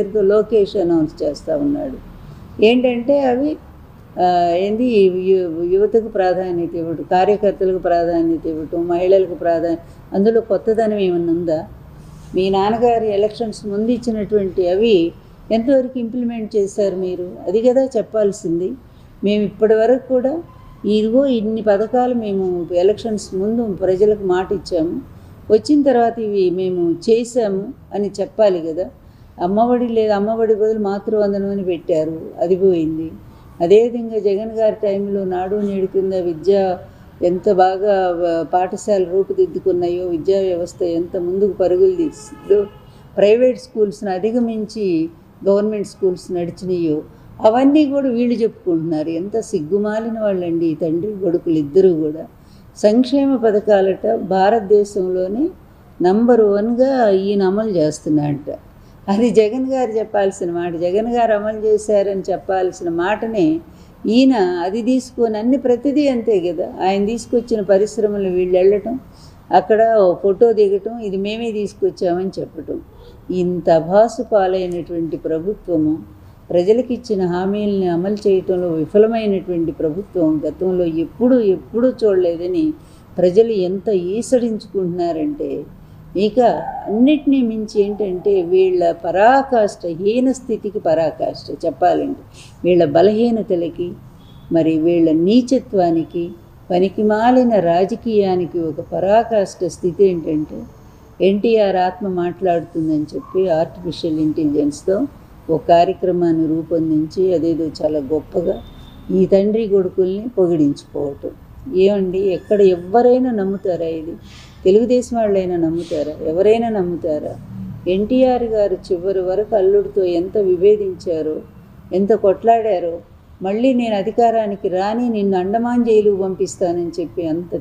పేరుతో లోకేష్ అనౌన్స్ చేస్తూ ఉన్నాడు. ఏంటంటే అవి ఏంది యువతకు ప్రాధాన్యత ఇవ్వటం, కార్యకర్తలకు ప్రాధాన్యత ఇవ్వటం, మహిళలకు అందులో కొత్తదనం ఏమన్నా ఉందా? మీ నాన్నగారి ఎలక్షన్స్ ముందు ఇచ్చినటువంటి అవి ఎంతవరకు ఇంప్లిమెంట్ చేశారు మీరు? అది కదా చెప్పాల్సింది. మేము ఇప్పటి వరకు కూడా ఇదిగో ఇన్ని పథకాలు మేము ఎలక్షన్స్ ముందు ప్రజలకు మాట ఇచ్చాము, వచ్చిన తర్వాత ఇవి మేము చేశాము అని చెప్పాలి కదా. అమ్మఒడి లేదు, అమ్మఒడి బదులు మాతృవందనం అని పెట్టారు, అది పోయింది. అదేవిధంగా జగన్ గారి టైంలో నాడు నేడు కింద విద్య ఎంత బాగా పాఠశాల రూపుదిద్దుకున్నాయో, విద్యా వ్యవస్థ ఎంత ముందుకు పరుగులు తీస్తుందో, ప్రైవేట్ స్కూల్స్ని అధిగమించి గవర్నమెంట్ స్కూల్స్ నడిచినాయో అవన్నీ కూడా వీళ్ళు చెప్పుకుంటున్నారు. ఎంత సిగ్గుమాలిన వాళ్ళండి ఈ తండ్రి కొడుకులు ఇద్దరూ కూడా. సంక్షేమ పథకాలట భారతదేశంలోనే నంబర్ 1గా ఈయన అమలు చేస్తున్నాడట. అది జగన్ గారు చెప్పాల్సిన మాట. జగన్ గారు అమలు చేశారని చెప్పాల్సిన మాటనే ఈయన అది తీసుకొని అన్ని ప్రతిదీ అంతే కదా. ఆయన తీసుకొచ్చిన పరిశ్రమలు వీళ్ళు వెళ్ళటం, అక్కడ ఫోటో దిగటం, ఇది మేమే తీసుకొచ్చామని చెప్పటం. ఇంత అభాసు పాలైనటువంటి ప్రభుత్వము, ప్రజలకు ఇచ్చిన హామీలని అమలు చేయటంలో విఫలమైనటువంటి ప్రభుత్వం గతంలో ఎప్పుడూ చూడలేదని ప్రజలు ఎంత ఈసడించుకుంటున్నారంటే, ఇక అన్నిటినీ మించి ఏంటంటే వీళ్ళ పరాకాష్ట, హీన స్థితికి పరాకాష్ట చెప్పాలండి. వీళ్ళ బలహీనతలకి, మరి వీళ్ళ నీచత్వానికి, పనికిమాలిన రాజకీయానికి ఒక పరాకాష్ట స్థితి ఏంటంటే, ఎన్టీఆర్ ఆత్మ మాట్లాడుతుందని చెప్పి ఆర్టిఫిషియల్ ఇంటెలిజెన్స్తో ఒక కార్యక్రమాన్ని రూపొందించి అదేదో చాలా గొప్పగా ఈ తండ్రి కొడుకుల్ని పొగిడించుకోవటం. ఏమండి, ఎక్కడ ఎవరైనా నమ్ముతారా ఇది? తెలుగుదేశం వాళ్ళైనా నమ్ముతారా? ఎవరైనా నమ్ముతారా? ఎన్టీఆర్ గారు చివరి వరకు అల్లుడితో ఎంత విభేదించారో, ఎంత కొట్లాడారో, మళ్ళీ నేను అధికారానికి రాని నిన్ను అండమాన్ జైలుకు పంపిస్తానని చెప్పి అంత